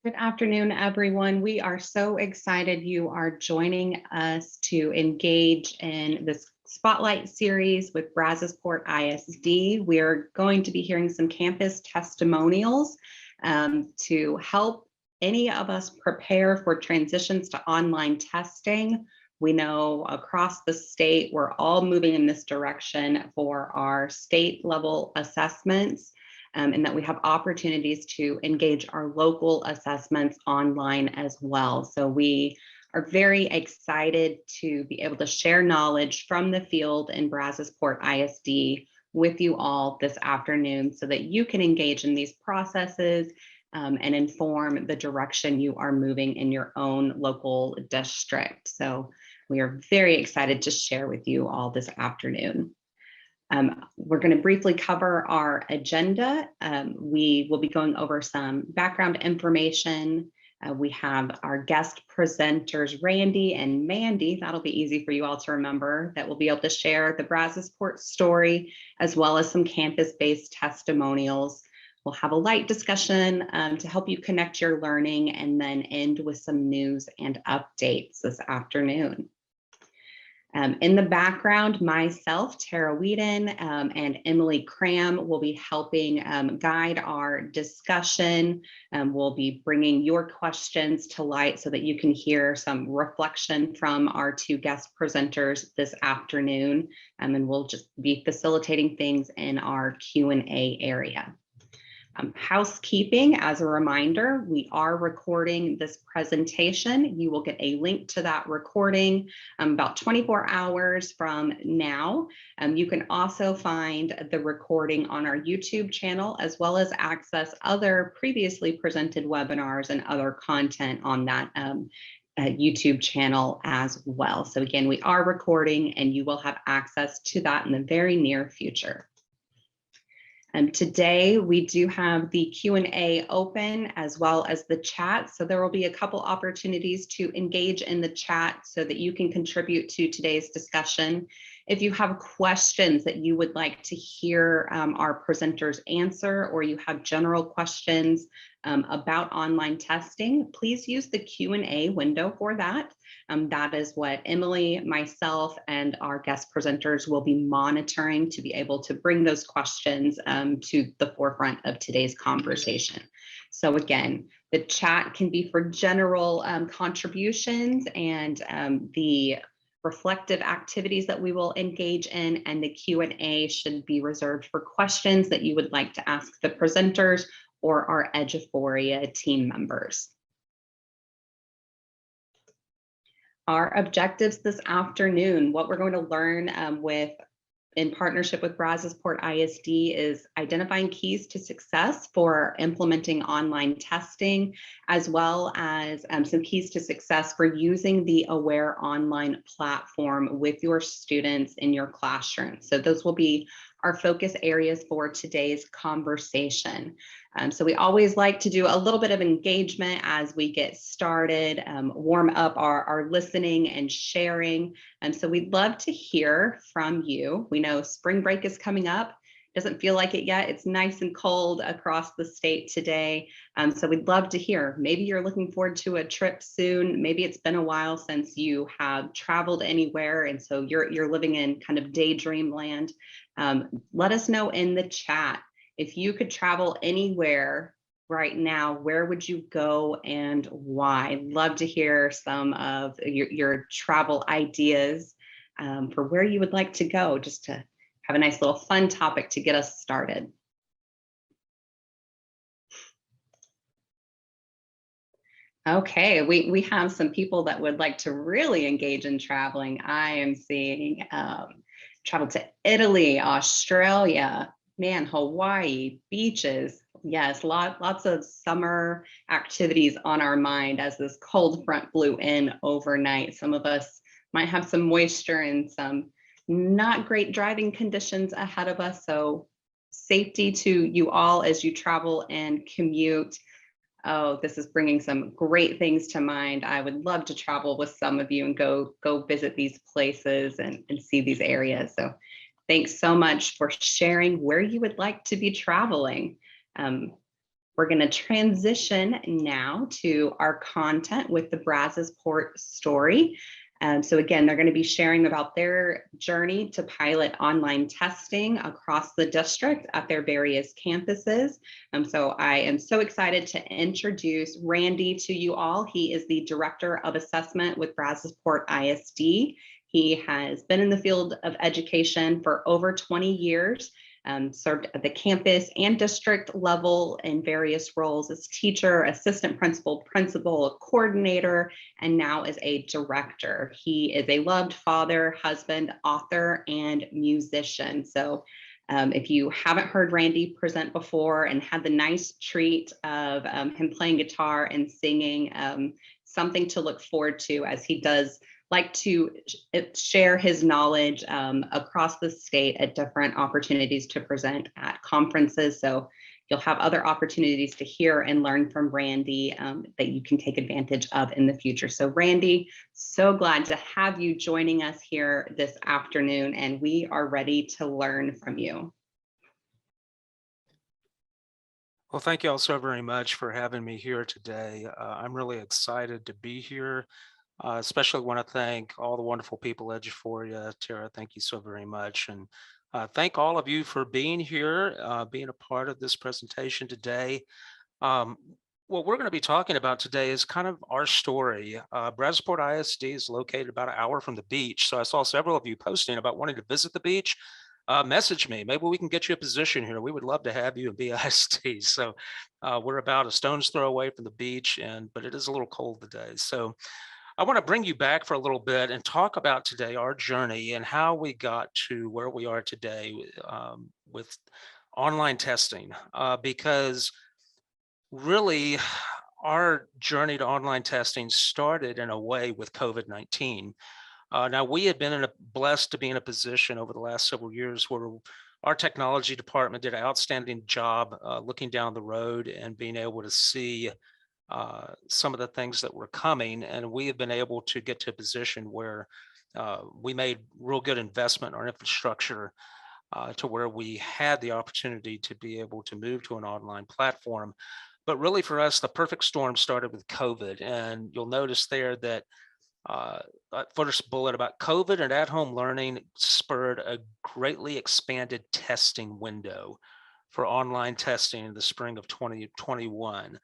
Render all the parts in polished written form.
Good afternoon, everyone. We are so excited you are joining us to engage in this Spotlight series with Brazosport ISD. We're going to be hearing some campus testimonials to help any of us prepare for transitions to online testing. We know across the state, we're all moving in this direction for our state level assessments. And that we have opportunities to engage our local assessments online as well. So we are very excited to be able to share knowledge from the field in Brazosport ISD with you all this afternoon so that you can engage in these processes and inform the direction you are moving in your own local district. So we are very excited to share with you all this afternoon. We're going to briefly cover our agenda. We will be going over some background information. We have our guest presenters, Randy and Mandy. That'll be easy for you all to remember, that will be able to share the Brazosport story, as well as some campus-based testimonials. We'll have a light discussion to help you connect your learning, and then end with some news and updates this afternoon. In the background, myself, Tara Whedon, and Emily Cram will be helping guide our discussion. We'll be bringing your questions to light so that you can hear some reflection from our two guest presenters this afternoon. And we'll just be facilitating things in our Q&A area. Housekeeping, as a reminder, we are recording this presentation. You will get a link to that recording about 24 hours from now. You can also find the recording on our YouTube channel, as well as access other previously presented webinars and other content on that YouTube channel as well. So again, we are recording and you will have access to that in the very near future. Today, we do have the Q&A open as well as the chat. So there will be a couple opportunities to engage in the chat so that you can contribute to today's discussion. If you have questions that you would like to hear our presenters answer, or you have general questions about online testing, please use the Q&A window for that. That is what Emily, myself, and our guest presenters will be monitoring to be able to bring those questions to the forefront of today's conversation. So again, the chat can be for general contributions and the reflective activities that we will engage in, and the Q&A should be reserved for questions that you would like to ask the presenters or our Eduphoria team members. Our objectives this afternoon, what we're going to learn in partnership with Brazosport ISD, is identifying keys to success for implementing online testing, as well as some keys to success for using the Aware online platform with your students in your classroom. So those will be our focus areas for today's conversation. So we always like to do a little bit of engagement as we get started, warm up our listening and sharing. So we'd love to hear from you. We know spring break is coming up. Doesn't feel like it yet. It's nice and cold across the state today. So we'd love to hear. Maybe you're looking forward to a trip soon. Maybe it's been a while since you have traveled anywhere, and so you're living in kind of daydream land. Let us know in the chat. If you could travel anywhere right now, where would you go and why? I'd love to hear some of your travel ideas for where you would like to go, just to have a nice little fun topic to get us started. Okay, we have some people that would like to really engage in traveling. I am seeing travel to Italy, Australia, man, Hawaii, beaches. Yes, lots of summer activities on our mind as this cold front blew in overnight. Some of us might have some moisture and some not great driving conditions ahead of us. So safety to you all as you travel and commute. Oh, this is bringing some great things to mind. I would love to travel with some of you and go visit these places and see these areas. So thanks so much for sharing where you would like to be traveling. We're going to transition now to our content with the Brazosport Story. So again, they're going to be sharing about their journey to pilot online testing across the district at their various campuses. So I am so excited to introduce Randy to you all. He is the Director of Assessment with Brazosport ISD. He has been in the field of education for over 20 years. Served at the campus and district level in various roles as teacher, assistant principal, principal, coordinator, and now as a director. He is a loved father, husband, author, and musician. So if you haven't heard Randy present before and had the nice treat of him playing guitar and singing, something to look forward to as he does like to share his knowledge across the state at different opportunities to present at conferences. So you'll have other opportunities to hear and learn from Randy that you can take advantage of in the future. So Randy, so glad to have you joining us here this afternoon, and we are ready to learn from you. Well, thank you all so very much for having me here today. I'm really excited to be here. Especially want to thank all the wonderful people at Eduphoria. Tara, thank you so very much. And thank all of you for being here, being a part of this presentation today. What we're going to be talking about today is kind of our story. Brazosport ISD is located about an hour from the beach. So I saw several of you posting about wanting to visit the beach. Message me. Maybe we can get you a position here. We would love to have you in BISD. So we're about a stone's throw away from the beach, but it is a little cold today. So I want to bring you back for a little bit and talk about today our journey and how we got to where we are today with online testing, because really our journey to online testing started in a way with COVID-19. Now we had been blessed to be in a position over the last several years where our technology department did an outstanding job looking down the road and being able to see some of the things that were coming, and we have been able to get to a position where we made real good investment in our infrastructure to where we had the opportunity to be able to move to an online platform. But really for us, the perfect storm started with COVID, and you'll notice there that first bullet about COVID and at-home learning spurred a greatly expanded testing window for online testing in the spring of 2021.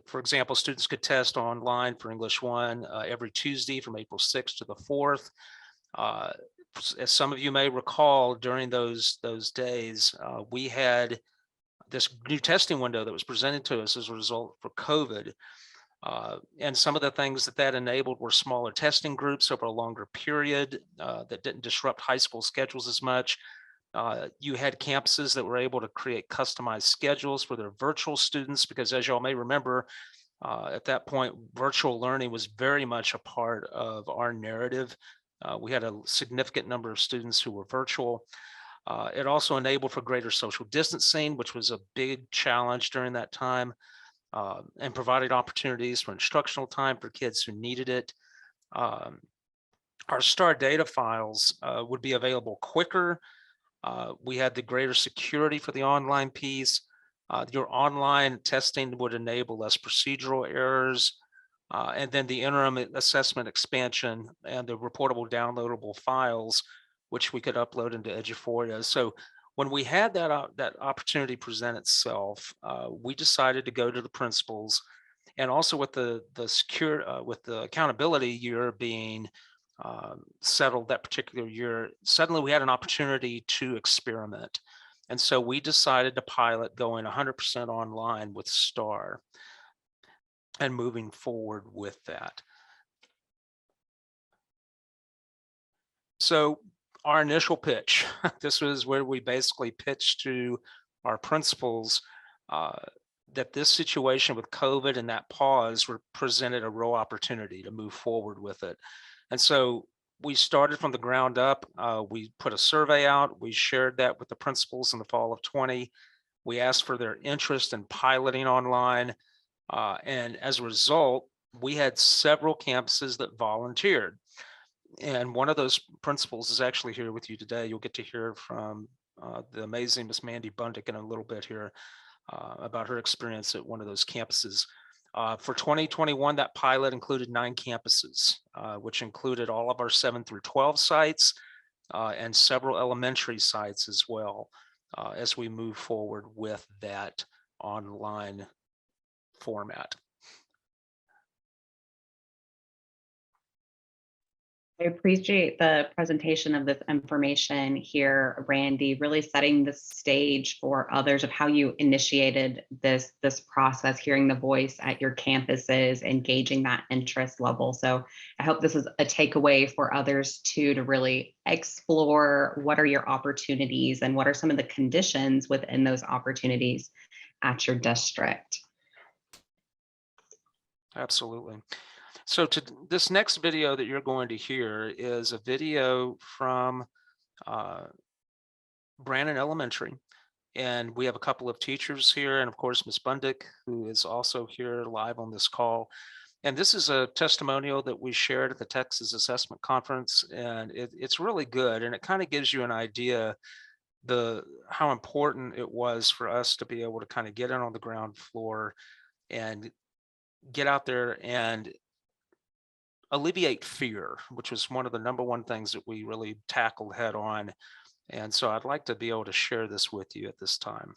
For example, students could test online for English 1 every Tuesday from April 6th to the 4th. As some of you may recall, during those days, we had this new testing window that was presented to us as a result for COVID. And some of the things that enabled were smaller testing groups over a longer period that didn't disrupt high school schedules as much. You had campuses that were able to create customized schedules for their virtual students, because as y'all may remember, at that point, virtual learning was very much a part of our narrative. We had a significant number of students who were virtual. It also enabled for greater social distancing, which was a big challenge during that time, and provided opportunities for instructional time for kids who needed it. Our STAR data files would be available quicker. We had the greater security for the online piece. Your online testing would enable less procedural errors. And then the interim assessment expansion and the reportable downloadable files, which we could upload into Eduphoria. So when we had that opportunity present itself, we decided to go to the principals, and also with the accountability year being settled that particular year, suddenly we had an opportunity to experiment. And so we decided to pilot going 100% online with STAR and moving forward with that. So our initial pitch, this was where we basically pitched to our principals that this situation with COVID and that pause presented a real opportunity to move forward with it. And so we started from the ground up. We put a survey out. We shared that with the principals in the fall of 20. We asked for their interest in piloting online. And as a result, we had several campuses that volunteered. And one of those principals is actually here with you today. You'll get to hear from the amazing Miss Mandy Bundick in a little bit here. about her experience at one of those campuses. For 2021, that pilot included 9 campuses, which included all of our 7 through 12 sites and several elementary sites as well, as we move forward with that online format. I appreciate the presentation of this information here, Randy, really setting the stage for others of how you initiated this process, hearing the voice at your campuses, engaging that interest level. So I hope this is a takeaway for others too, to really explore what are your opportunities and what are some of the conditions within those opportunities at your district. Absolutely. So this next video that you're going to hear is a video from Brannon Elementary. And we have a couple of teachers here, and of course, Ms. Bundick, who is also here live on this call. And this is a testimonial that we shared at the Texas Assessment Conference, and it's really good. And it kind of gives you an idea how important it was for us to be able to kind of get in on the ground floor and get out there and alleviate fear, which was one of the #1 things that we really tackled head on. And so I'd like to be able to share this with you at this time.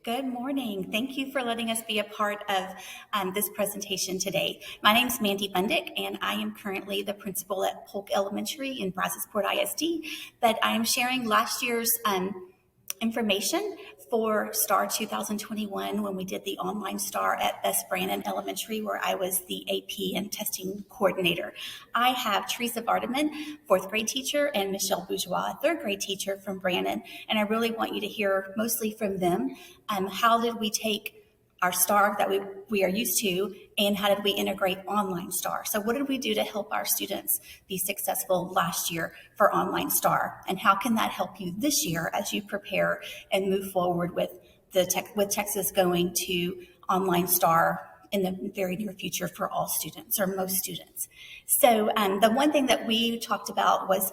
Good morning. Thank you for letting us be a part of this presentation today. My name is Mandy Bundick, and I am currently the principal at Polk Elementary in Brazosport ISD, but I am sharing last year's information for STAR 2021 when we did the online STAR at Best Brannon Elementary, where I was the AP and testing coordinator. I have Teresa Vardaman, 4th grade teacher, and Michelle Bourgeois, 3rd grade teacher from Brannon, and I really want you to hear mostly from them. How did we take our STAR that we are used to, and how did we integrate online STAR? So what did we do to help our students be successful last year for online STAR? And how can that help you this year as you prepare and move forward with Texas going to online STAR in the very near future for all students or most students? So the one thing that we talked about was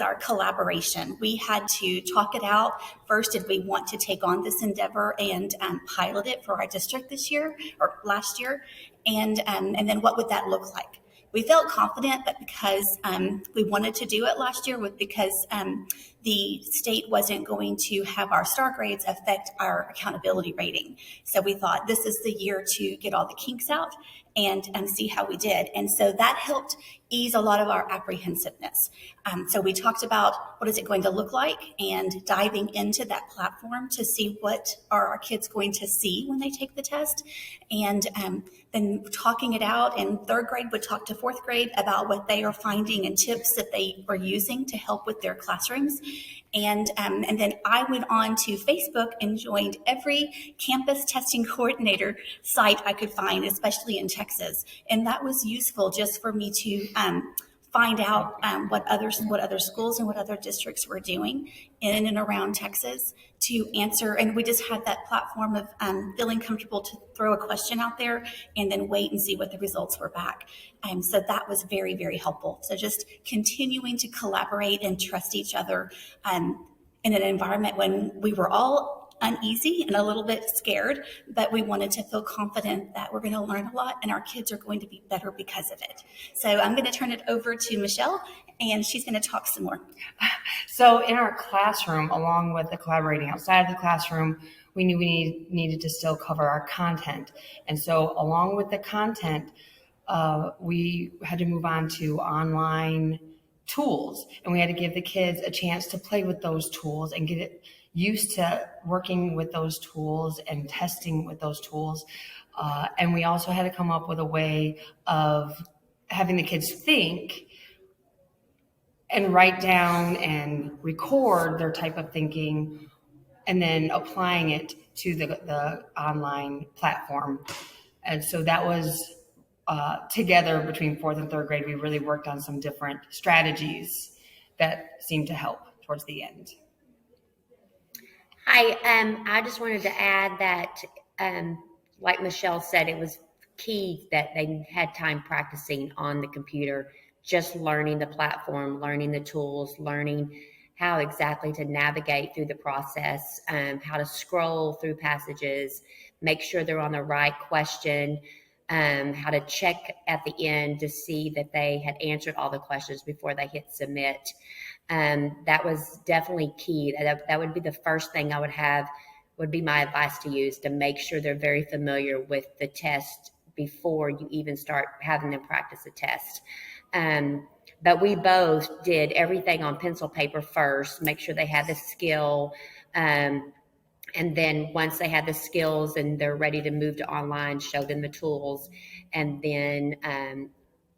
our collaboration. We had to talk it out. First, did we want to take on this endeavor and pilot it for our district this year or last year? And then what would that look like? We felt confident that because we wanted to do it last year, because the state wasn't going to have our STAR grades affect our accountability rating. So we thought this is the year to get all the kinks out and see how we did. And so that helped ease a lot of our apprehensiveness. So we talked about what is it going to look like and diving into that platform to see what are our kids going to see when they take the test. And then talking it out, and 3rd grade would talk to 4th grade about what they are finding and tips that they are using to help with their classrooms. And then I went on to Facebook and joined every campus testing coordinator site I could find, especially in Texas. And that was useful just for me to find out what other schools and what other districts were doing in and around Texas to answer. And we just had that platform of feeling comfortable to throw a question out there and then wait and see what the results were back. So that was very, very helpful. So just continuing to collaborate and trust each other in an environment when we were all uneasy and a little bit scared, but we wanted to feel confident that we're going to learn a lot and our kids are going to be better because of it. So I'm going to turn it over to Michelle, and she's going to talk some more. So in our classroom, along with the collaborating outside of the classroom, we knew we needed to still cover our content. And so along with the content, we had to move on to online tools, and we had to give the kids a chance to play with those tools and get it used to working with those tools and testing with those tools. And we also had to come up with a way of having the kids think and write down and record their type of thinking and then applying it to the online platform. And so that was together between 4th and 3rd grade, we really worked on some different strategies that seemed to help towards the end. Hi, I just wanted to add that, like Michelle said, it was key that they had time practicing on the computer, just learning the platform, learning the tools, learning how exactly to navigate through the process, how to scroll through passages, make sure they're on the right question, how to check at the end to see that they had answered all the questions before they hit submit. That was definitely key. That would be the first thing I would be my advice to use, to make sure they're very familiar with the test before you even start having them practice a test. But we both did everything on pencil paper first, make sure they had the skill. And then once they had the skills and they're ready to move to online, show them the tools, and then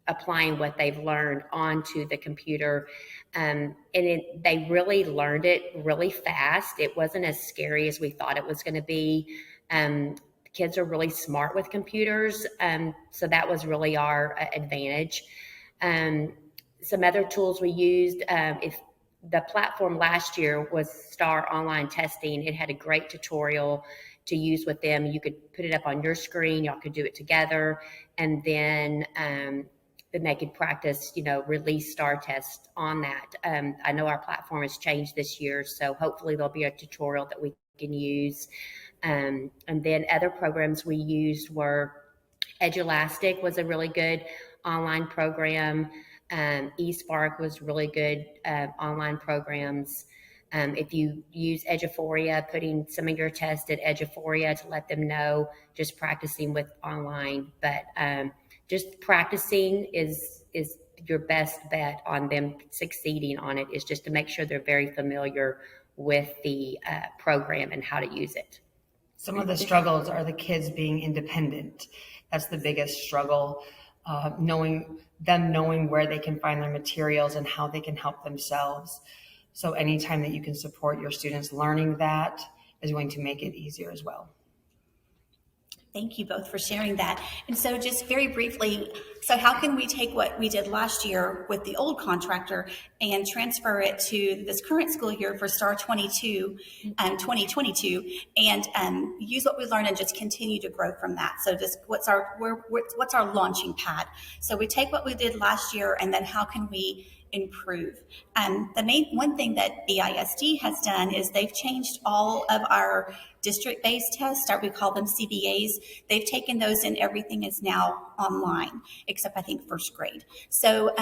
applying what they've learned onto the computer. And they really learned it really fast. It wasn't as scary as we thought it was going to be. Kids are really smart with computers. So that was really our advantage. Some other tools we used, if the platform last year was Star Online Testing, it had a great tutorial to use with them. You could put it up on your screen, y'all could do it together, and then they could practice, release STAR tests on that. I know our platform has changed this year, so hopefully there'll be a tutorial that we can use. And then other programs we used were Edulastic was a really good online program. eSpark was really good online programs. If you use Eduphoria, putting some of your tests at Eduphoria to let them know, just practicing with online. But just practicing is your best bet on them succeeding on it, is just to make sure they're very familiar with the program and how to use it. Some of the struggles are the kids being independent. That's the biggest struggle. Knowing where they can find their materials and how they can help themselves. So anytime that you can support your students learning that is going to make it easier as well. Thank you both for sharing that. And so just very briefly, so how can we take what we did last year with the old contractor and transfer it to this current school year for STAR 2022 and use what we learned and just continue to grow from that? So just what's our launching pad? So we take what we did last year and then how can we improve? The main one thing that the ISD has done is they've changed all of our district-based tests, or we call them CBAs. They've taken those and everything is now online, except I think first grade. So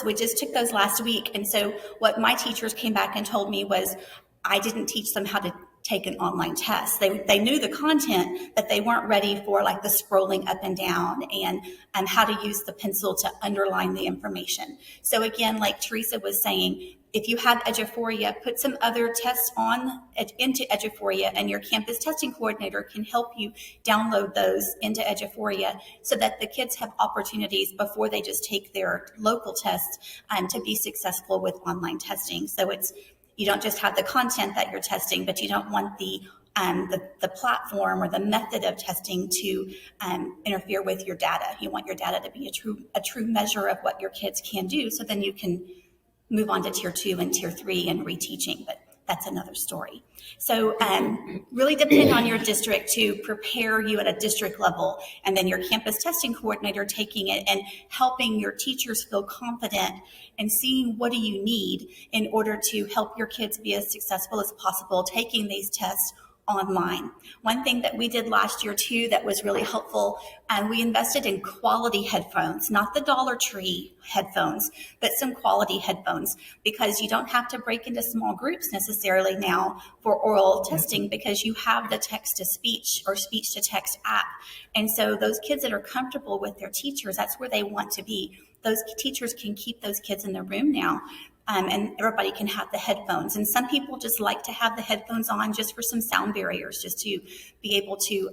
we just took those last week. And so what my teachers came back and told me was, I didn't teach them how to take an online test. They knew the content, but they weren't ready for like the scrolling up and down and how to use the pencil to underline the information. So again, like Teresa was saying, if you have Eduphoria, put some other tests into Eduphoria, and your campus testing coordinator can help you download those into Eduphoria so that the kids have opportunities before they just take their local test to be successful with online testing. So you don't just have the content that you're testing, but you don't want the platform or the method of testing to interfere with your data. You want your data to be a true measure of what your kids can do, so then you can move on to tier 2 and tier 3 and reteaching, but that's another story. So really depend on your district to prepare you at a district level, and then your campus testing coordinator taking it and helping your teachers feel confident and seeing what do you need in order to help your kids be as successful as possible taking these tests online. One thing that we did last year too that was really helpful, and we invested in quality headphones, not the Dollar Tree headphones, but some quality headphones, because you don't have to break into small groups necessarily now for oral testing, because you have the text-to-speech or speech-to-text app. And so those kids that are comfortable with their teachers, that's where they want to be. Those teachers can keep those kids in the room now. And everybody can have the headphones. And some people just like to have the headphones on just for some sound barriers, just to be able to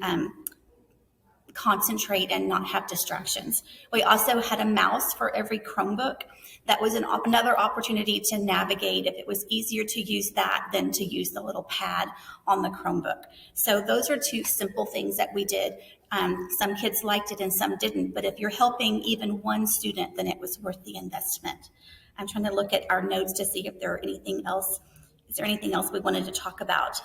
concentrate and not have distractions. We also had a mouse for every Chromebook. That was another opportunity to navigate, if it was easier to use that than to use the little pad on the Chromebook. So those are two simple things that we did. Some kids liked it and some didn't, but if you're helping even one student, then it was worth the investment. I'm trying to look at our notes to see if there are anything else. Is there anything else we wanted to talk about?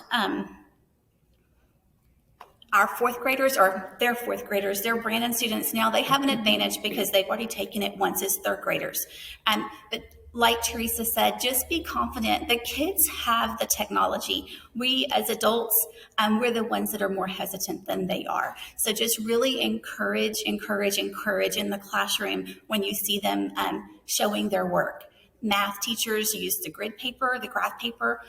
our fourth graders, or their fourth graders, they're Brandon students now. They have an advantage because they've already taken it once as third graders. But like Teresa said, just be confident. The kids have the technology. We as adults, we're the ones that are more hesitant than they are. So just really encourage in the classroom when you see them showing their work. Math teachers use the grid paper, the graph paper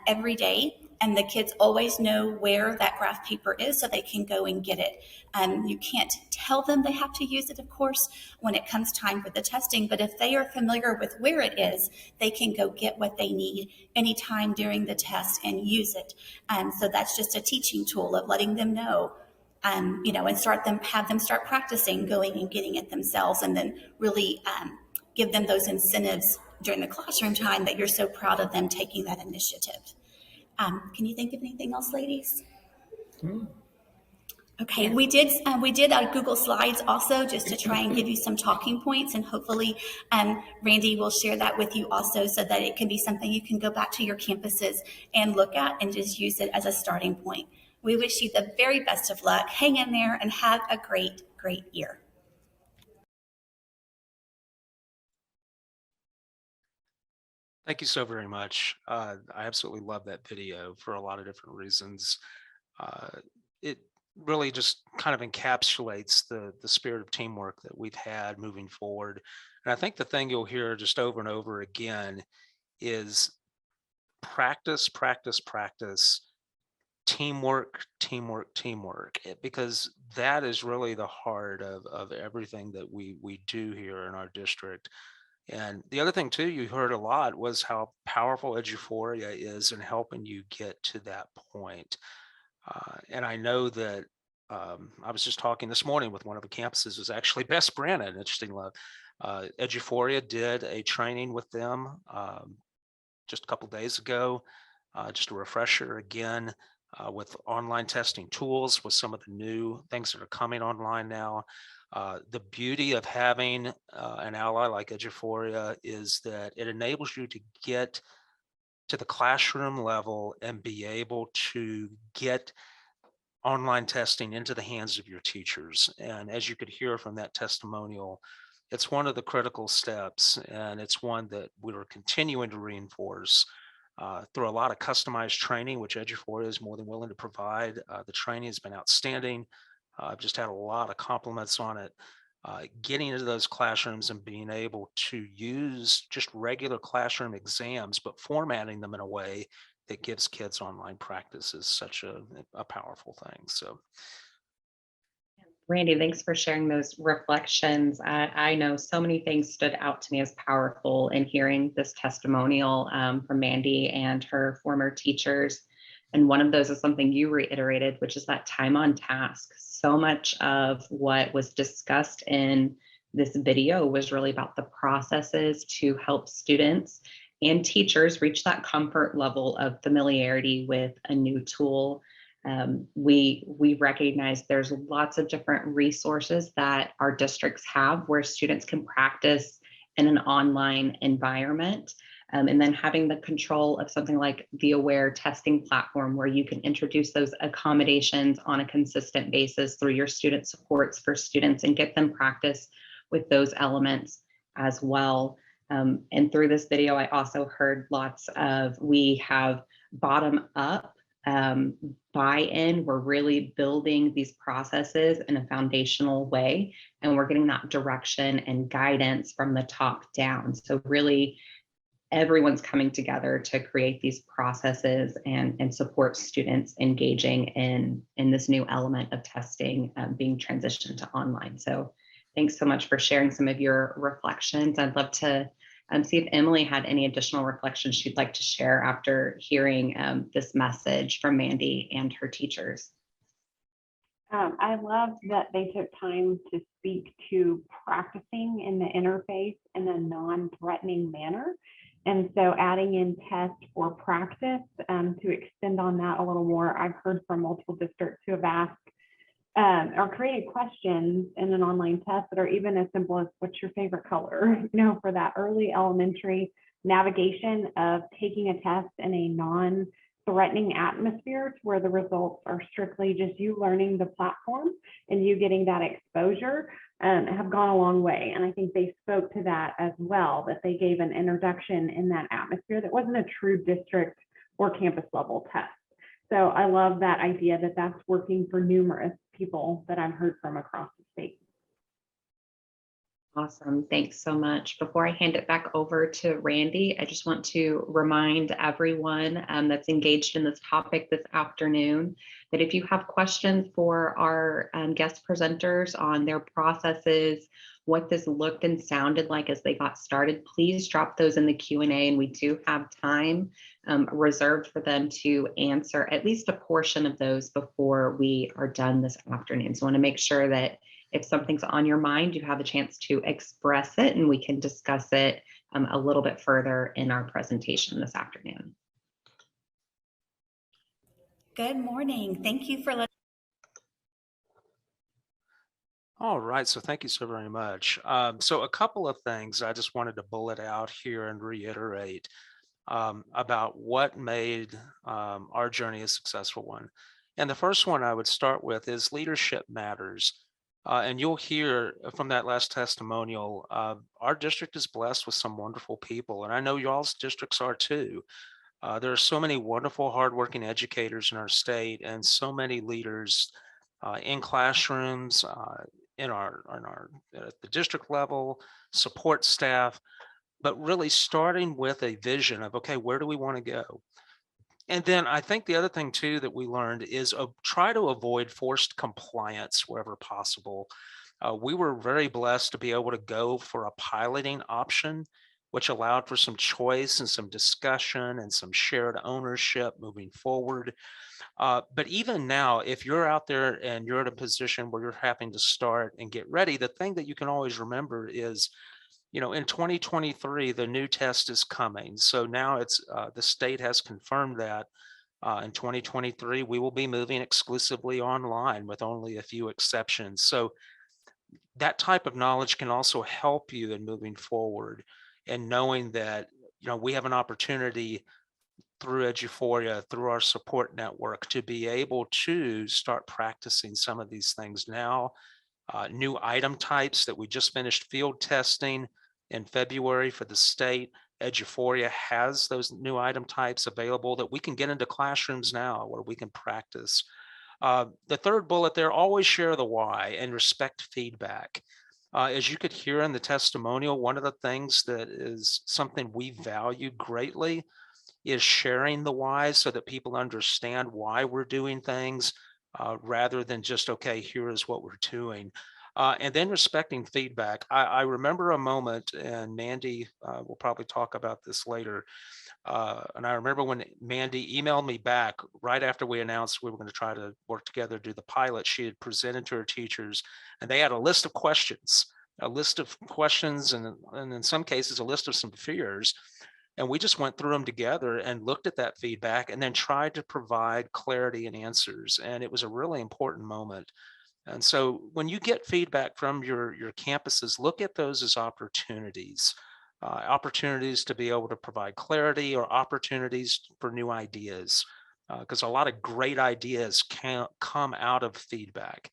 every day. And the kids always know where that graph paper is so they can go and get it. You can't tell them they have to use it, of course, when it comes time for the testing. But if they are familiar with where it is, they can go get what they need anytime during the test and use it. So that's just a teaching tool of letting them know, and have them start practicing going and getting it themselves, and then really give them those incentives during the classroom time that you're so proud of them taking that initiative. Can you think of anything else, ladies? Okay, yeah. We did Google Slides also, just to try and give you some talking points, and hopefully Randy will share that with you also, so that it can be something you can go back to your campuses and look at and just use it as a starting point. We wish you the very best of luck. Hang in there and have a great, great year. Thank you so very much. I absolutely love that video for a lot of different reasons. It really just kind of encapsulates the spirit of teamwork that we've had moving forward. And I think the thing you'll hear just over and over again is practice, practice, practice, teamwork, teamwork, teamwork, because that is really the heart of everything that we do here in our district. And the other thing too, you heard a lot, was how powerful Eduphoria is in helping you get to that point. And I know that I was just talking this morning with one of the campuses, was actually Best Brandon, interesting love. Eduphoria did a training with them just a couple days ago, just a refresher again, with online testing tools, with some of the new things that are coming online now. The beauty of having an ally like Eduphoria is that it enables you to get to the classroom level and be able to get online testing into the hands of your teachers. And as you could hear from that testimonial, it's one of the critical steps, and it's one that we're continuing to reinforce through a lot of customized training, which Eduphoria is more than willing to provide. The training has been outstanding. I've just had a lot of compliments on it. Getting into those classrooms and being able to use just regular classroom exams, but formatting them in a way that gives kids online practice is such a powerful thing. So, Randy, thanks for sharing those reflections. I know so many things stood out to me as powerful in hearing this testimonial from Mandy and her former teachers. And one of those is something you reiterated, which is that time on task. So much of what was discussed in this video was really about the processes to help students and teachers reach that comfort level of familiarity with a new tool. We recognize there's lots of different resources that our districts have where students can practice in an online environment. And then having the control of something like the Aware testing platform, where you can introduce those accommodations on a consistent basis through your student supports for students and get them practice with those elements as well. And through this video, I also heard lots of, we have bottom up buy-in. We're really building these processes in a foundational way, and we're getting that direction and guidance from the top down. So really, everyone's coming together to create these processes and support students engaging in this new element of testing being transitioned to online. So thanks so much for sharing some of your reflections. I'd love to see if Emily had any additional reflections she'd like to share after hearing this message from Mandy and her teachers. I love that they took time to speak to practicing in the interface in a non-threatening manner. And so adding in test for practice to extend on that a little more, I've heard from multiple districts who have asked or created questions in an online test that are even as simple as, what's your favorite color? You know, for that early elementary navigation of taking a test in a threatening atmosphere to where the results are strictly just you learning the platform and you getting that exposure, have gone a long way. And I think they spoke to that as well, that they gave an introduction in that atmosphere that wasn't a true district or campus level test. So I love that idea that that's working for numerous people that I've heard from across the state. Awesome. Thanks so much. Before I hand it back over to Randy, I just want to remind everyone that's engaged in this topic this afternoon that if you have questions for our guest presenters on their processes, what this looked and sounded like as they got started, please drop those in the Q&A, and we do have time reserved for them to answer at least a portion of those before we are done this afternoon. So I want to make sure that if something's on your mind, you have a chance to express it, and we can discuss it a little bit further in our presentation this afternoon. Good morning. Thank you for letting. All right, so thank you so very much. So a couple of things I just wanted to bullet out here and reiterate about what made our journey a successful one. And the first one I would start with is leadership matters. And you'll hear from that last testimonial, our district is blessed with some wonderful people, and I know y'all's districts are too. There are so many wonderful, hardworking educators in our state, and so many leaders in classrooms, at the district level, support staff, but really starting with a vision of, okay, where do we want to go? And then I think the other thing too that we learned is try to avoid forced compliance wherever possible. We were very blessed to be able to go for a piloting option, which allowed for some choice and some discussion and some shared ownership moving forward. But even now, if you're out there and you're in a position where you're having to start and get ready, the thing that you can always remember is, in 2023, the new test is coming. So now it's the state has confirmed that in 2023, we will be moving exclusively online with only a few exceptions. So that type of knowledge can also help you in moving forward and knowing that, we have an opportunity through Eduphoria, through our support network, to be able to start practicing some of these things now. New item types that we just finished field testing in February for the state. Eduphoria has those new item types available that we can get into classrooms now where we can practice. The third bullet there, always share the why and respect feedback. As you could hear in the testimonial, one of the things that is something we value greatly is sharing the why so that people understand why we're doing things rather than just, okay, here is what we're doing. And then respecting feedback. I remember a moment, and Mandy will probably talk about this later. And I remember when Mandy emailed me back right after we announced we were going to try to work together to do the pilot. She had presented to her teachers, and they had a list of questions, and in some cases, a list of some fears. And we just went through them together and looked at that feedback and then tried to provide clarity and answers. And it was a really important moment. And so when you get feedback from your campuses, look at those as opportunities, opportunities to be able to provide clarity or opportunities for new ideas, because a lot of great ideas can come out of feedback.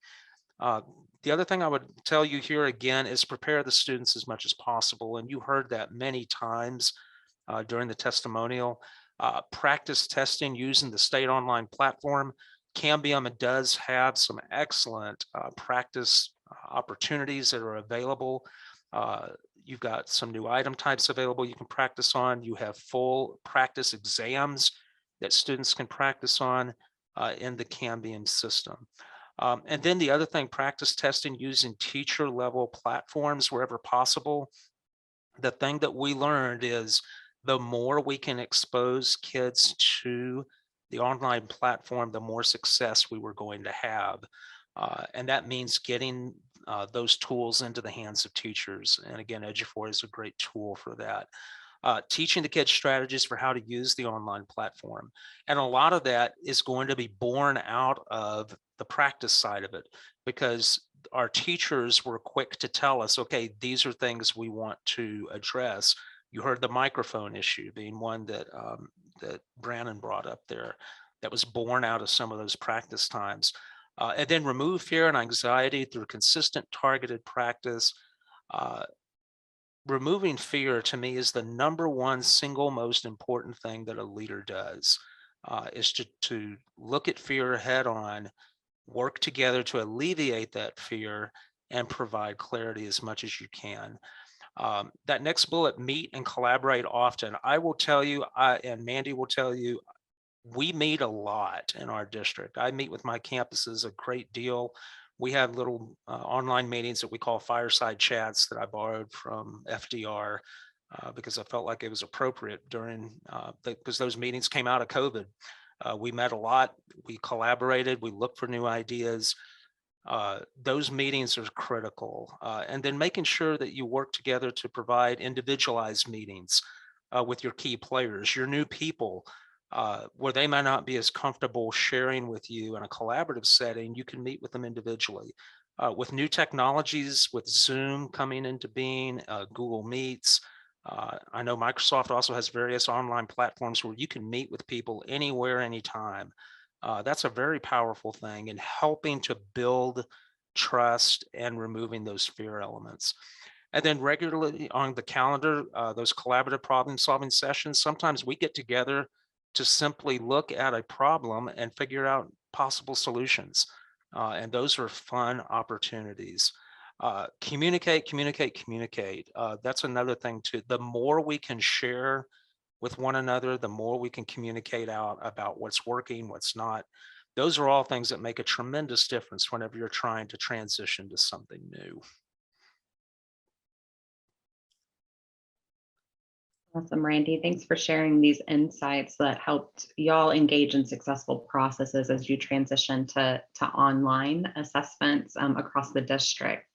The other thing I would tell you here again is prepare the students as much as possible. And you heard that many times during the testimonial. Practice testing using the state online platform. Cambium does have some excellent practice opportunities that are available. You've got some new item types available you can practice on. You have full practice exams that students can practice on in the Cambium system. And then the other thing, practice testing using teacher level platforms wherever possible. The thing that we learned is the more we can expose kids to the online platform, the more success we were going to have. And that means getting those tools into the hands of teachers. And again, Eduphoria is a great tool for that. Teaching the kids strategies for how to use the online platform. And a lot of that is going to be born out of the practice side of it, because our teachers were quick to tell us, okay, these are things we want to address. You heard the microphone issue being one that that Brandon brought up there, that was born out of some of those practice times. And then remove fear and anxiety through consistent targeted practice. Removing fear to me is the number one single most important thing that a leader does, is to look at fear head on, work together to alleviate that fear, and provide clarity as much as you can. That next bullet, meet and collaborate often. I will tell you, and Mandy will tell you, we meet a lot in our district. I meet with my campuses a great deal. We have little online meetings that we call fireside chats that I borrowed from FDR because I felt like it was appropriate during, because those meetings came out of COVID. We met a lot, we collaborated, we looked for new ideas. Those meetings are critical. And then making sure that you work together to provide individualized meetings with your key players, your new people, where they might not be as comfortable sharing with you in a collaborative setting. You can meet with them individually. With new technologies, with Zoom coming into being, Google Meets, I know Microsoft also has various online platforms where you can meet with people anywhere, anytime. That's a very powerful thing in helping to build trust and removing those fear elements. And then regularly on the calendar, those collaborative problem solving sessions, sometimes we get together to simply look at a problem and figure out possible solutions. And those are fun opportunities. Communicate. That's another thing too. The more we can share with one another, the more we can communicate out about what's working, what's not. Those are all things that make a tremendous difference whenever you're trying to transition to something new. Awesome, Randy. Thanks for sharing these insights that helped y'all engage in successful processes as you transition to online assessments across the district.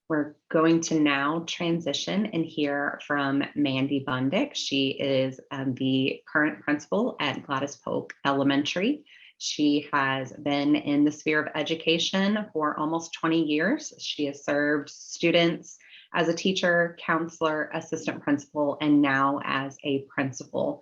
We're going to now transition and hear from Mandy Bundick. She is the current principal at Gladys Polk Elementary. She has been in the sphere of education for almost 20 years. She has served students as a teacher, counselor, assistant principal, and now as a principal.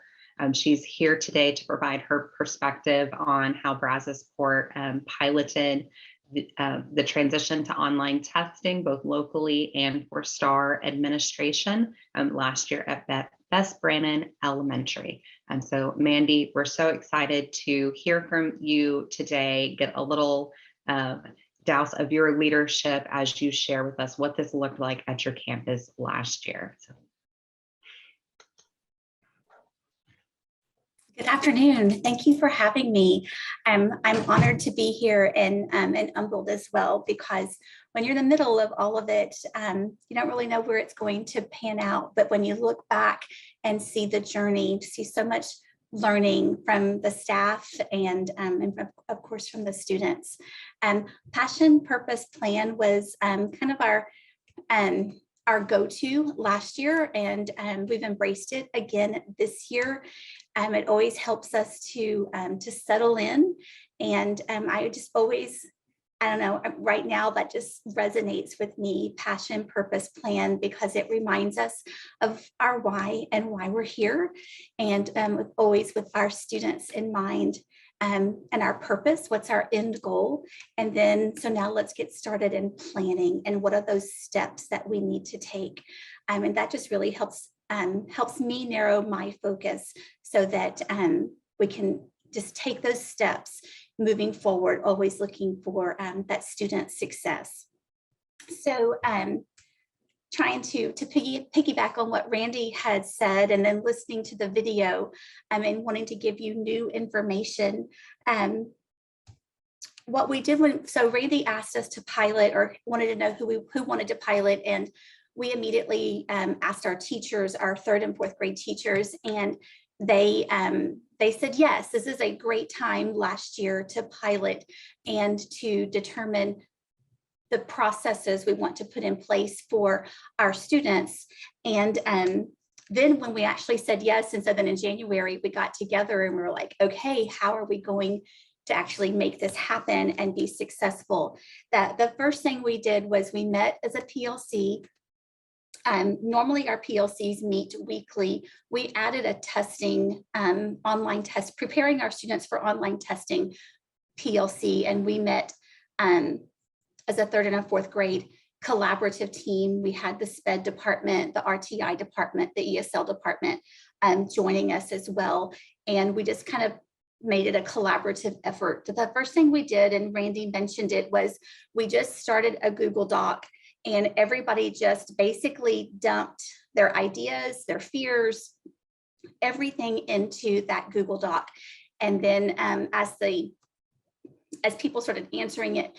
She's here today to provide her perspective on how Brazosport piloted the transition to online testing, both locally and for STAR administration last year at Best Brannon Elementary. And so, Mandy, we're so excited to hear from you today, get a little douse of your leadership as you share with us what this looked like at your campus last year. So. Good afternoon. Thank you for having me. I'm honored to be here and humbled as well, because when you're in the middle of all of it, you don't really know where it's going to pan out. But when you look back and see the journey, see so much learning from the staff and of course from the students. Passion Purpose Plan was kind of our go-to last year, and we've embraced it again this year. It always helps us to settle in, and I just always, I don't know, right now that just resonates with me, Passion Purpose Plan, because it reminds us of our why and why we're here, and always with our students in mind. And our purpose, what's our end goal? And then, so now let's get started in planning and what are those steps that we need to take? And that just really helps me narrow my focus so that we can just take those steps moving forward, always looking for that student success. So trying to piggyback on what Randy had said, and then listening to the video and wanting to give you new information. What we did so Randy asked us to pilot, or wanted to know who wanted to pilot, and we immediately asked our teachers, our 3rd and 4th grade teachers, and they said, yes, this is a great time last year to pilot and to determine the processes we want to put in place for our students. And then when we actually said yes, and so then in January, we got together and we were like, okay, how are we going to actually make this happen and be successful? That the first thing we did was we met as a PLC. Normally our PLCs meet weekly. We added a testing, online test, preparing our students for online testing PLC, and we met as a 3rd and a 4th grade collaborative team. We had the SPED department, the RTI department, the ESL department joining us as well. And we just kind of made it a collaborative effort. The first thing we did, and Randy mentioned it, was we just started a Google Doc, and everybody just basically dumped their ideas, their fears, everything into that Google Doc. And then as people started answering it,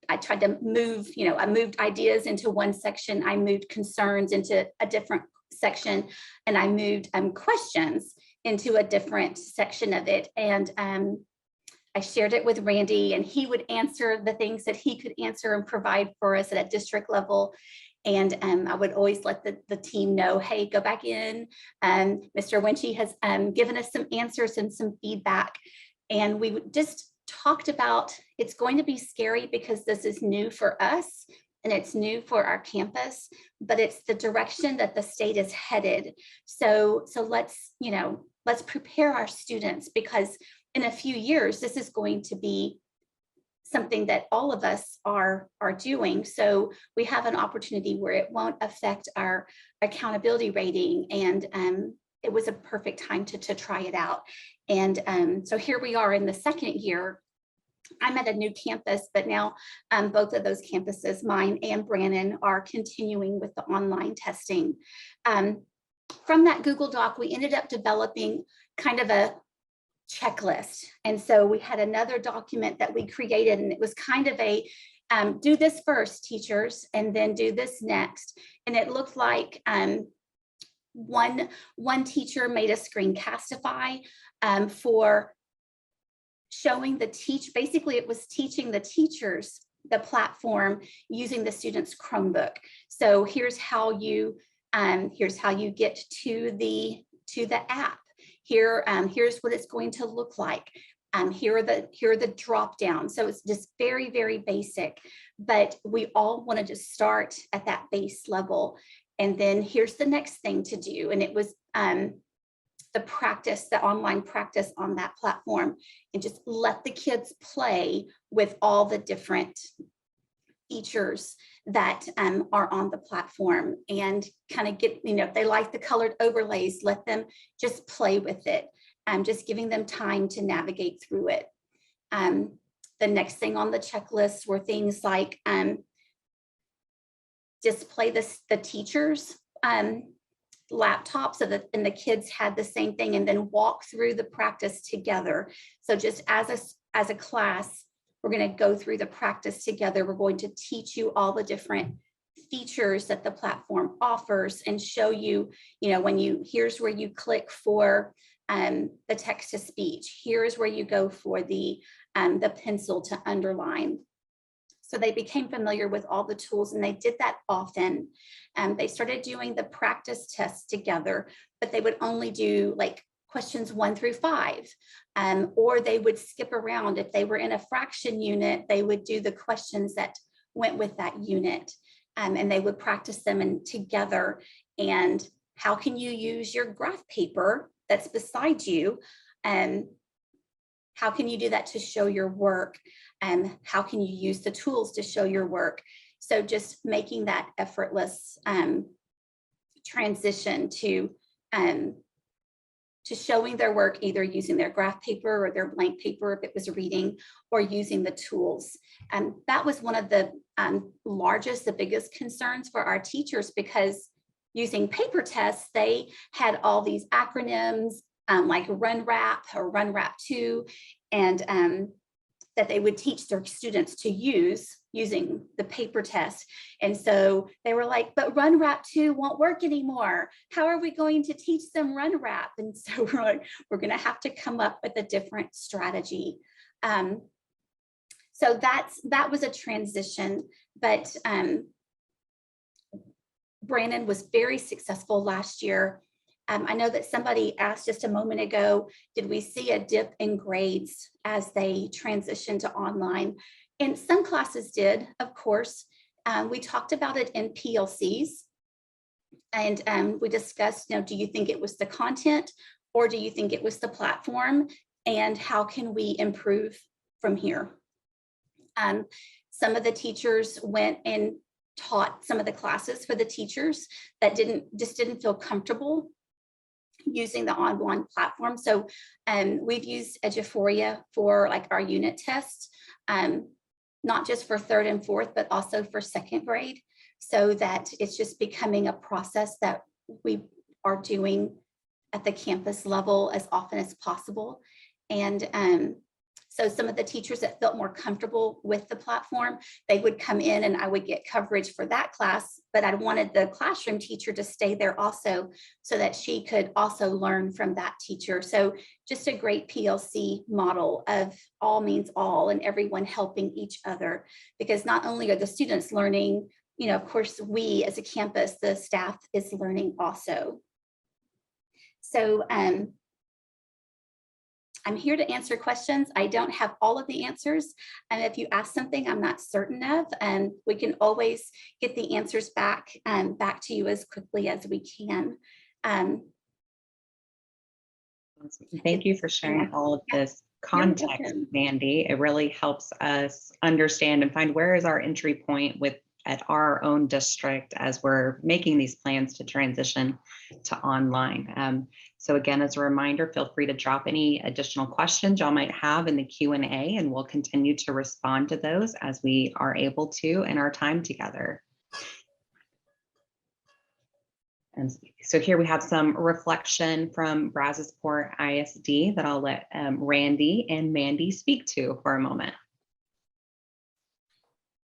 I tried to move, I moved ideas into one section, I moved concerns into a different section, and I moved questions into a different section of it. And I shared it with Randy, and he would answer the things that he could answer and provide for us at a district level. And I would always let the team know, hey, go back in. Mr. Winchy has given us some answers and some feedback. And we just talked about, it's going to be scary because this is new for us and it's new for our campus, but it's the direction that the state is headed. So let's prepare our students, because in a few years, this is going to be something that all of us are doing. So we have an opportunity where it won't affect our accountability rating. And it was a perfect time to try it out. And so here we are in the 2nd year. I'm at a new campus, but now both of those campuses, mine and Brannon, are continuing with the online testing. From that Google Doc, we ended up developing kind of a checklist. And so we had another document that we created, and it was kind of a do this first, teachers, and then do this next. And it looked like one teacher made a screencastify for showing basically it was teaching the teachers the platform using the student's Chromebook. So here's how you get to the app. Here's what it's going to look like. Here are the drop downs. So it's just very, very basic, but we all want to just start at that base level. And then here's the next thing to do. And it was the online practice on that platform, and just let the kids play with all the different features that are on the platform, and kind of get, if they like the colored overlays, let them just play with it. Just giving them time to navigate through it. The next thing on the checklist were things like display the teachers' laptops, and the kids had the same thing, and then walk through the practice together. So just as a class, we're going to go through the practice together. We're going to teach you all the different features that the platform offers, and show you, here's where you click for the text to speech. Here's where you go for the pencil to underline. So they became familiar with all the tools, and they did that often. They started doing the practice tests together, but they would only do like questions 1 through 5, or they would skip around. If they were in a fraction unit, they would do the questions that went with that unit, and they would practice them together. And how can you use your graph paper that's beside you? How can you do that to show your work? And how can you use the tools to show your work? So just making that effortless transition to showing their work, either using their graph paper or their blank paper if it was reading, or using the tools. And that was one of the the biggest concerns for our teachers, because using paper tests, they had all these acronyms like RunRap or RunRap2, and that they would teach their students to use using the paper test. And so they were like, but RunRap2 won't work anymore. How are we going to teach them RunRap? And so we're like, we're going to have to come up with a different strategy. So that was a transition, but Brannon was very successful last year. I know that somebody asked just a moment ago, did we see a dip in grades as they transitioned to online? And some classes did, of course. We talked about it in PLCs. And we discussed, do you think it was the content or do you think it was the platform? And how can we improve from here? Some of the teachers went and taught some of the classes for the teachers that just didn't feel comfortable using the online platform. So we've used Eduphoria for like our unit tests, not just for 3rd and 4th, but also for 2nd grade, so that it's just becoming a process that we are doing at the campus level as often as possible. And so some of the teachers that felt more comfortable with the platform, they would come in and I would get coverage for that class, but I wanted the classroom teacher to stay there also so that she could also learn from that teacher. So just a great PLC model of all means all and everyone helping each other, because not only are the students learning, of course, we as a campus, the staff is learning also. So I'm here to answer questions. I don't have all of the answers. And if you ask something I'm not certain of, we can always get the answers back to you as quickly as we can. Thank you for sharing all of this context, Mandy. It really helps us understand and find where is our entry point at our own district as we're making these plans to transition to online. So again, as a reminder, feel free to drop any additional questions y'all might have in the Q&A, and we'll continue to respond to those as we are able to in our time together. And so here we have some reflection from Brazosport ISD that I'll let Randy and Mandy speak to for a moment.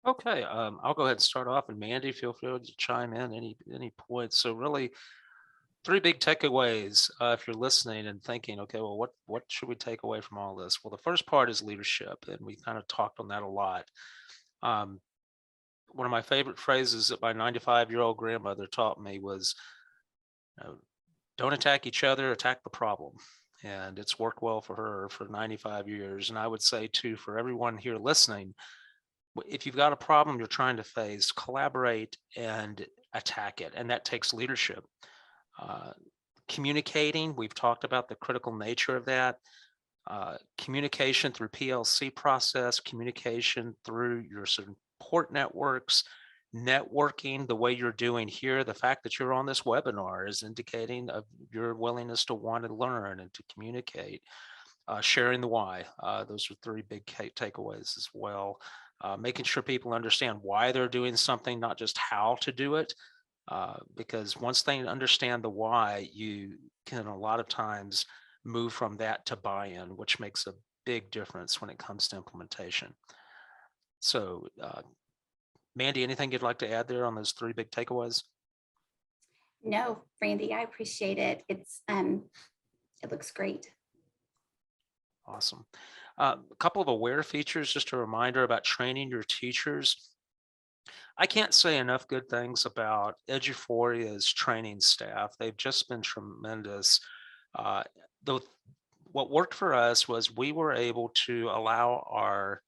Okay, I'll go ahead and start off, and Mandy, feel free to chime in any points. So really, 3 big takeaways if you're listening and thinking, okay, well, what should we take away from all this? Well, the first part is leadership, and we kind of talked on that a lot. One of my favorite phrases that my 95-year-old grandmother taught me was, don't attack each other, attack the problem. And it's worked well for her for 95 years. And I would say too, for everyone here listening, if you've got a problem you're trying to face, collaborate and attack it. And that takes leadership. Communicating, we've talked about the critical nature of that. Communication through PLC process, communication through your support networks, networking the way you're doing here. The fact that you're on this webinar is indicating of your willingness to want to learn and to communicate. Sharing the why. Those are 3 big takeaways as well. Making sure people understand why they're doing something, not just how to do it. Because once they understand the why, you can a lot of times move from that to buy-in, which makes a big difference when it comes to implementation. So, Mandy, anything you'd like to add there on those 3 big takeaways? No, Randy, I appreciate it. It looks great. Awesome. A couple of aware features, just a reminder about training your teachers. I can't say enough good things about Eduphoria's training staff. They've just been tremendous. What worked for us was we were able to allow our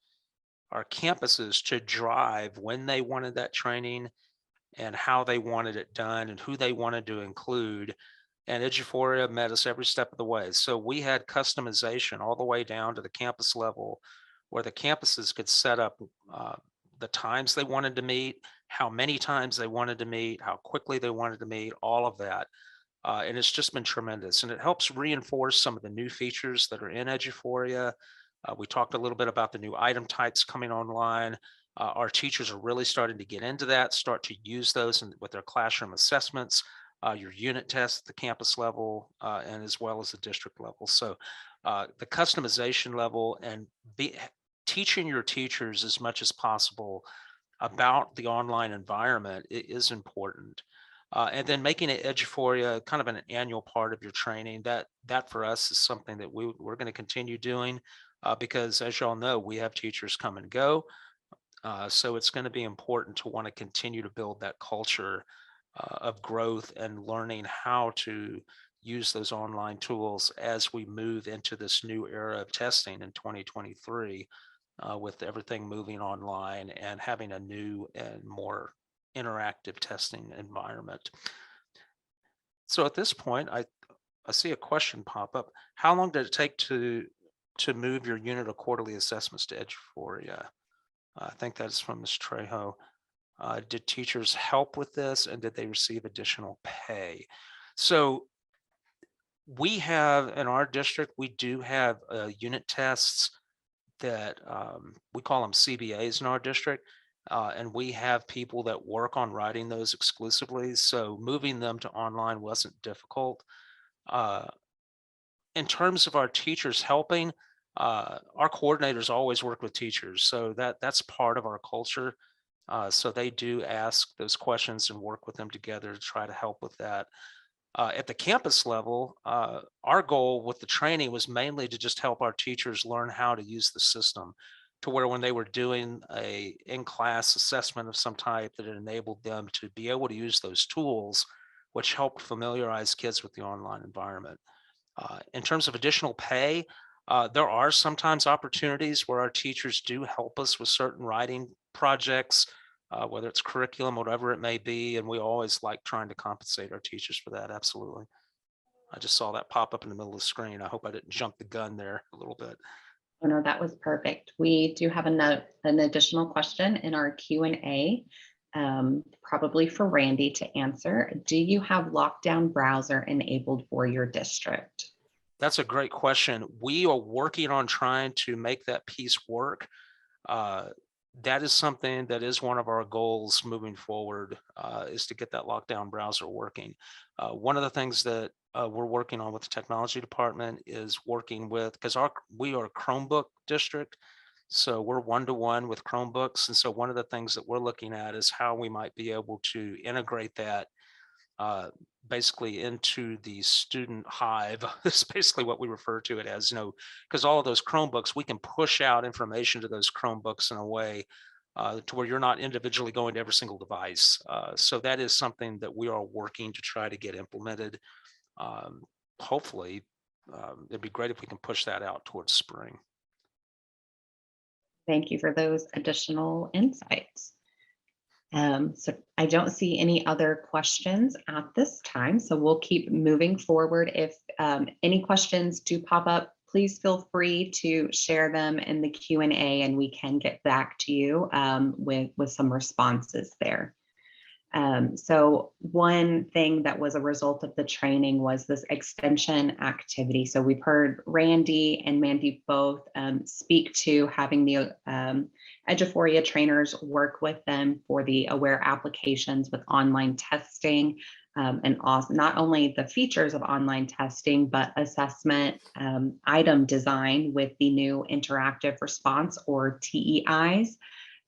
campuses to drive when they wanted that training and how they wanted it done and who they wanted to include. And Eduphoria met us every step of the way. So we had customization all the way down to the campus level, where the campuses could set up the times they wanted to meet, how many times they wanted to meet, how quickly they wanted to meet, all of that. And it's just been tremendous. And it helps reinforce some of the new features that are in Eduphoria. We talked a little bit about the new item types coming online. Our teachers are really starting to get into that, start to use those with their classroom assessments. Your unit tests at the campus level and as well as the district level. So the customization level and teaching your teachers as much as possible about the online environment is important. And then making it Eduphoria kind of an annual part of your training, that for us is something that we're going to continue doing because as y'all know, we have teachers come and go. So it's going to be important to want to continue to build that culture of growth and learning how to use those online tools as we move into this new era of testing in 2023 with everything moving online and having a new and more interactive testing environment. So at this point, I see a question pop up. How long did it take to move your unit of quarterly assessments to Eduphoria? I think that is from Ms. Trejo. Did teachers help with this, and did they receive additional pay? So we have in our district, we do have unit tests that we call them CBAs in our district. And we have people that work on writing those exclusively. So moving them to online wasn't difficult. Uh, in terms of our teachers helping, our coordinators always work with teachers. So that's part of our culture. So they do ask those questions and work with them together to try to help with that. At the campus level, our goal with the training was mainly to just help our teachers learn how to use the system, to where when they were doing a in-class assessment of some type, that it enabled them to be able to use those tools, which helped familiarize kids with the online environment. In terms of additional pay, there are sometimes opportunities where our teachers do help us with certain writing projects, whether it's curriculum, whatever it may be, and we always like trying to compensate our teachers for that. Absolutely. I just saw that pop up in the middle of the screen. I hope I didn't jump the gun there a little bit. Oh, no, that was perfect. We do have an additional question in our Q&A, probably for Randy to answer. Do you have lockdown browser enabled for your district? That's a great question. We are working on trying to make that piece work. That is something that is one of our goals moving forward, is to get that lockdown browser working. One of the things that we're working on with the technology department is working with, because we are a Chromebook district, so we're one-to-one with Chromebooks. And so one of the things that we're looking at is how we might be able to integrate that basically into the student hive. It's basically what we refer to it as, because all of those Chromebooks, we can push out information to those Chromebooks in a way to where you're not individually going to every single device. So that is something that we are working to try to get implemented. Hopefully, it'd be great if we can push that out towards spring. Thank you for those additional insights. So I don't see any other questions at this time, so we'll keep moving forward. If any questions do pop up, please feel free to share them in the Q&A and we can get back to you with some responses there. So one thing that was a result of the training was this extension activity. So we've heard Randy and Mandy both speak to having the Eduphoria trainers work with them for the aware applications with online testing, and also not only the features of online testing, but assessment item design with the new interactive response, or TEIs,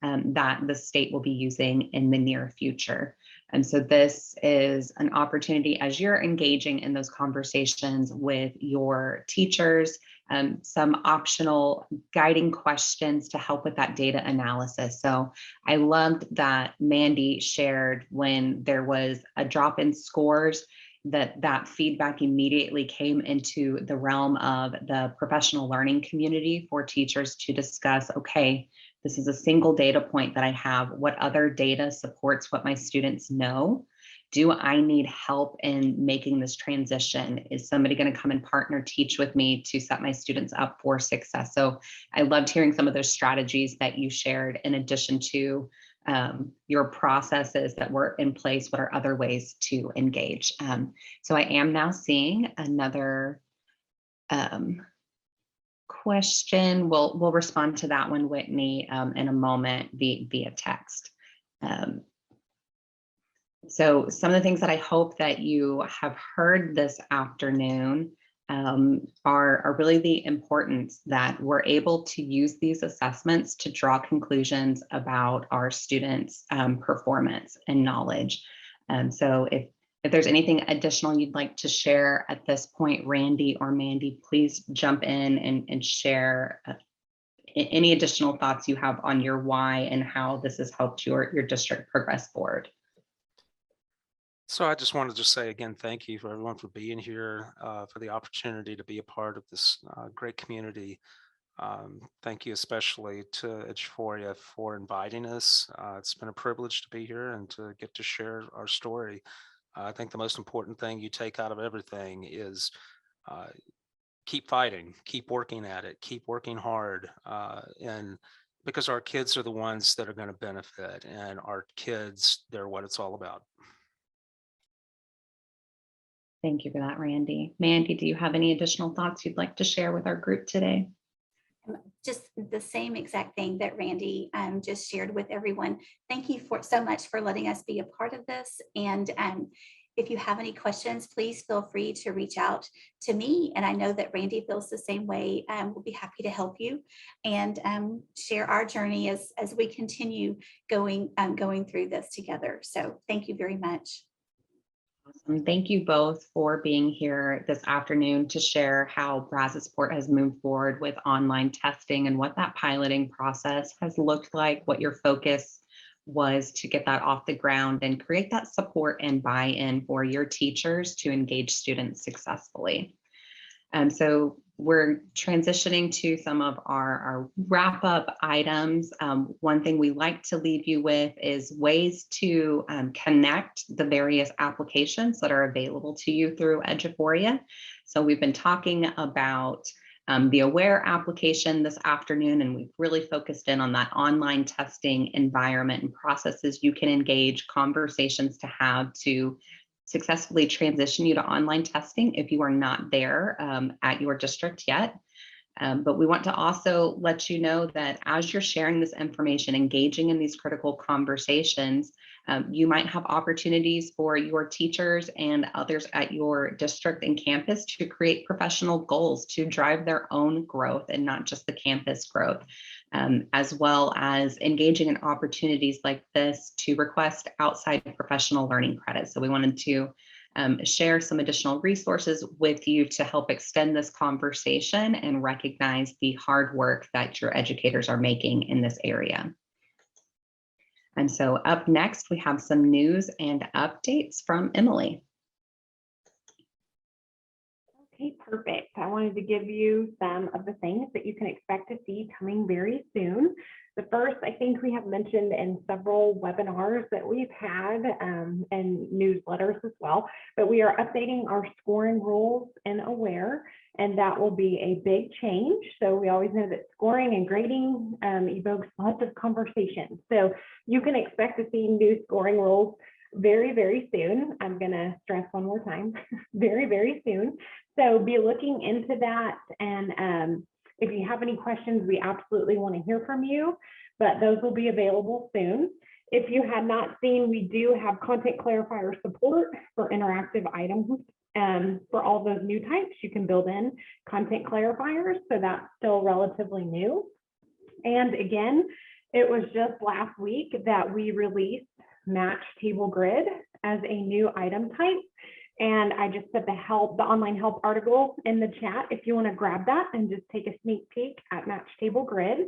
that the state will be using in the near future. And so this is an opportunity, as you're engaging in those conversations with your teachers, some optional guiding questions to help with that data analysis. So I loved that Mandy shared when there was a drop in scores, that feedback immediately came into the realm of the professional learning community for teachers to discuss, okay, this is a single data point that I have. What other data supports what my students know? Do I need help in making this transition? Is somebody going to come and partner teach with me to set my students up for success? So I loved hearing some of those strategies that you shared, in addition to your processes that were in place. What are other ways to engage? So I am now seeing another question. We'll respond to that one, Whitney, in a moment via text. So some of the things that I hope that you have heard this afternoon are really the importance that we're able to use these assessments to draw conclusions about our students' performance and knowledge. So if there's anything additional you'd like to share at this point, Randy or Mandy, please jump in and share any additional thoughts you have on your why and how this has helped your district progress forward. So I just wanted to say again, thank you for everyone for being here, for the opportunity to be a part of this great community. Thank you especially to Eduphoria for inviting us. It's been a privilege to be here and to get to share our story. I think the most important thing you take out of everything is keep fighting, keep working at it, keep working hard. And because our kids are the ones that are going to benefit, and our kids, they're what it's all about. Thank you for that, Randy. Mandy, do you have any additional thoughts you'd like to share with our group today? Just the same exact thing that Randy just shared with everyone. Thank you so much for letting us be a part of this. And if you have any questions, please feel free to reach out to me. And I know that Randy feels the same way. We'll be happy to help you and share our journey as we continue going through this together. So thank you very much. Awesome. Thank you both for being here this afternoon to share how Brazosport has moved forward with online testing and what that piloting process has looked like, what your focus was to get that off the ground and create that support and buy-in for your teachers to engage students successfully. So we're transitioning to some of our wrap-up items. One thing we like to leave you with is ways to connect the various applications that are available to you through Eduphoria. So we've been talking about the AWARE application this afternoon, and we've really focused in on that online testing environment and processes you can engage, conversations to have to successfully transition you to online testing if you are not there at your district yet. But we want to also let you know that as you're sharing this information, engaging in these critical conversations, you might have opportunities for your teachers and others at your district and campus to create professional goals to drive their own growth and not just the campus growth, as well as engaging in opportunities like this to request outside professional learning credits. So we wanted to share some additional resources with you to help extend this conversation and recognize the hard work that your educators are making in this area. And so up next, we have some news and updates from Emily. Okay, perfect. I wanted to give you some of the things that you can expect to see coming very soon. The first, I think we have mentioned in several webinars that we've had and newsletters as well, but we are updating our scoring rules in AWARE, and that will be a big change. So we always know that scoring and grading evokes lots of conversation. So you can expect to see new scoring rules very, very soon. I'm going to stress one more time, very, very soon. So be looking into that. And if you have any questions, we absolutely want to hear from you, but those will be available soon. If you had not seen, we do have content clarifier support for interactive items. For all those new types, you can build in content clarifiers. So that's still relatively new. And again, it was just last week that we released Match Table Grid as a new item type. And I just put the online help article in the chat if you want to grab that and just take a sneak peek at Match Table Grid.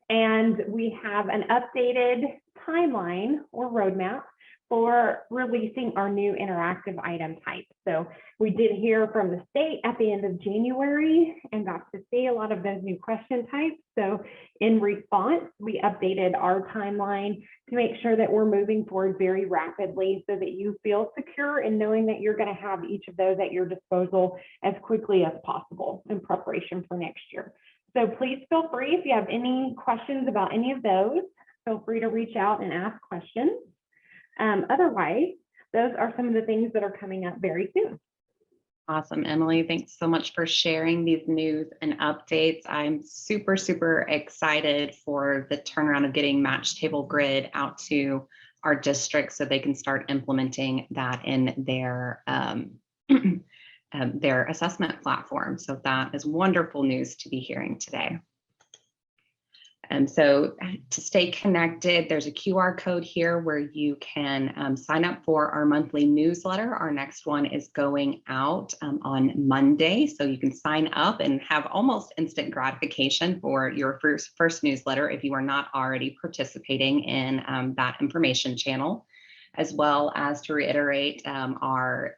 And we have an updated timeline or roadmap for releasing our new interactive item type. So we did hear from the state at the end of January and got to see a lot of those new question types. So in response, we updated our timeline to make sure that we're moving forward very rapidly so that you feel secure in knowing that you're going to have each of those at your disposal as quickly as possible in preparation for next year. So please feel free, if you have any questions about any of those, feel free to reach out and ask questions. Otherwise, those are some of the things that are coming up very soon. Awesome, Emily. Thanks so much for sharing these news and updates. I'm super, super excited for the turnaround of getting Match Table Grid out to our districts so they can start implementing that in their assessment platform. So that is wonderful news to be hearing today. And so to stay connected, there's a QR code here where you can sign up for our monthly newsletter. Our next one is going out on Monday. So you can sign up and have almost instant gratification for your first newsletter if you are not already participating in that information channel, as well as to reiterate our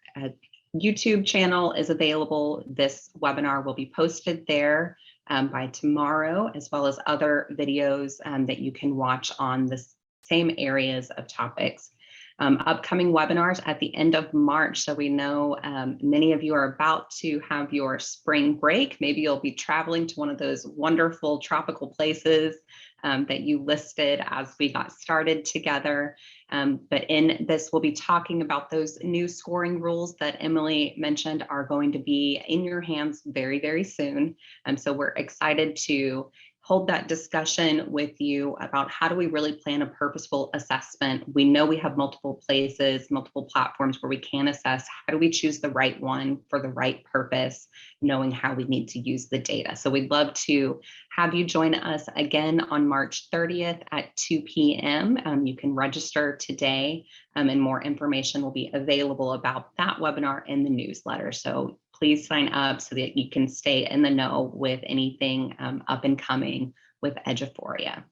YouTube channel is available. This webinar will be posted there by tomorrow, as well as other videos that you can watch on the same areas of topics. upcoming webinars at the end of March. So we know many of you are about to have your spring break. Maybe you'll be traveling to one of those wonderful tropical places that you listed as we got started together. But in this, we'll be talking about those new scoring rules that Emily mentioned are going to be in your hands very, very soon. So we're excited to hold that discussion with you about how do we really plan a purposeful assessment. We know we have multiple places, multiple platforms where we can assess. How do we choose the right one for the right purpose, knowing how we need to use the data? So we'd love to have you join us again on March 30th at 2 p.m. You can register today, and more information will be available about that webinar in the newsletter. So please sign up so that you can stay in the know with anything up and coming with Eduphoria.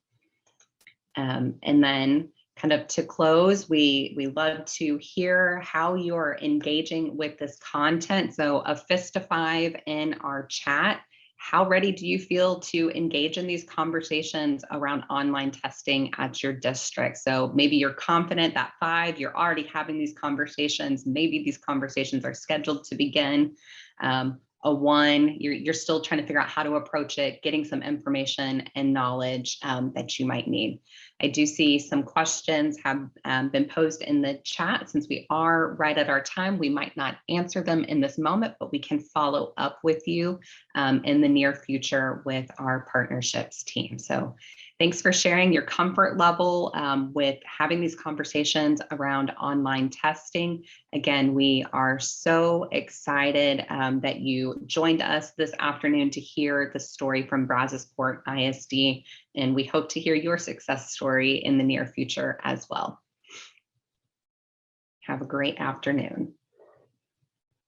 And then kind of to close, we love to hear how you're engaging with this content. So a fist of 5 in our chat. How ready do you feel to engage in these conversations around online testing at your district? So maybe you're confident that 5, you're already having these conversations. Maybe these conversations are scheduled to begin. A 1, you're still trying to figure out how to approach it, getting some information and knowledge that you might need. I do see some questions have been posed in the chat. Since we are right at our time, we might not answer them in this moment, but we can follow up with you in the near future with our partnerships team. So thanks for sharing your comfort level with having these conversations around online testing. Again, we are so excited that you joined us this afternoon to hear the story from Brazosport ISD, and we hope to hear your success story in the near future as well. Have a great afternoon.